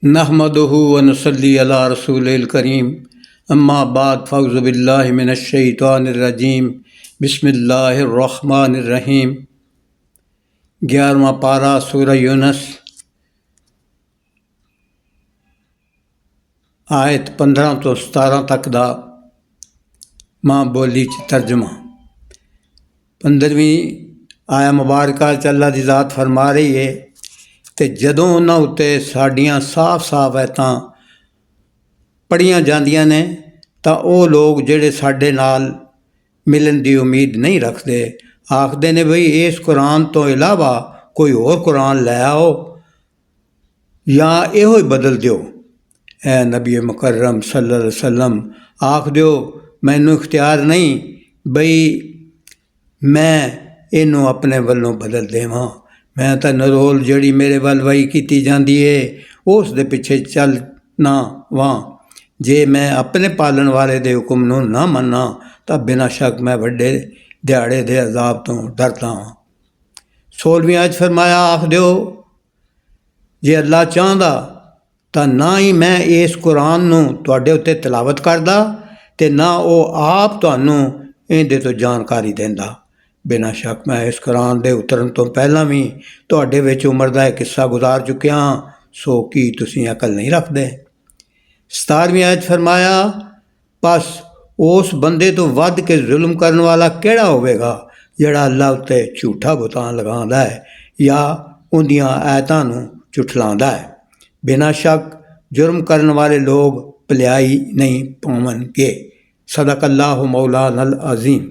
नहमदुहु व नसल्ली अला रसूलिल करीम अम्मा बाद फ़ौज़ु बिल्लाहि मिनश शैतानिर रजीम बिस्मिल्लाहिर रहमानिर रहीम। 11वां पारा सूरह यूनुस आयत 15 तो 17 तक दा मां बोली च तर्जमा। 15वीं आया मुबारका च अल्लाह दी ज़ात फरमा रही है ਤੇ ਜਦੋਂ ਉਹਨਾਂ ਉੱਤੇ ਸਾਡੀਆਂ ਸਾਫ਼-ਸਾਫ਼ ਐਤਾਂ ਪੜ੍ਹੀਆਂ ਜਾਂਦੀਆਂ ਨੇ ਤਾਂ ਉਹ ਲੋਕ ਜਿਹੜੇ ਸਾਡੇ ਨਾਲ ਮਿਲਣ ਦੀ ਉਮੀਦ ਨਹੀਂ ਰੱਖਦੇ ਆਖਦੇ ਨੇ ਬਈ ਇਸ ਕੁਰਾਨ ਤੋਂ ਇਲਾਵਾ ਕੋਈ ਹੋਰ ਕੁਰਾਨ ਲੈ ਆਓ ਜਾਂ ਇਹੋ ਹੀ ਬਦਲ ਦਿਓ। ਐ ਨਬੀ ਮੁਕਰਮ ਸੱਲੱਲਾਹੁ ਅਲੈਹਿ ਵਸੱਲਮ ਆਖ ਦਿਓ ਮੈਨੂੰ ਇਖਤਿਆਰ ਨਹੀਂ ਬਈ ਮੈਂ ਇਹਨੂੰ ਆਪਣੇ ਵੱਲੋਂ ਬਦਲ ਦੇਵਾਂ। मैं तो नरोल जड़ी मेरे वल वही की जाती है उस दे पिछे चल ना वां। जे मैं अपने पालन वाले दे हुक्म नूं ना मन्ना तो बिना शक मैं वड्डे दिहाड़े दे अजाब तो डरदा हाँ। 16वीं आयत फरमाया आख दिओ जे अल्लाह चाहता तो ना ही मैं इस कुरान नूं तुहाडे उत्ते तिलावत करदा ते ना वो आप तुहानूं इहदे तो जानकारी देंदा। बिना शक मैं इस कुरान के उतरन तो पहला भी तुहाडे विच उमर का एक किस्सा गुजार चुकिया हाँ सो की तुसीं अकल नहीं रखते। 17वीं आयत फरमाया बस उस बंदे तो वध के जुल्म करने वाला किहड़ा होवेगा जिहड़ा अल्लाह उत्ते झूठा बुतान लगांदा है या उहदियां आयतां नूं झुठलांदा है। बिना शक जुर्म करने वाले लोग भलाई नहीं पावणगे। सदक अल्लाह मौलाना अल अज़ीम।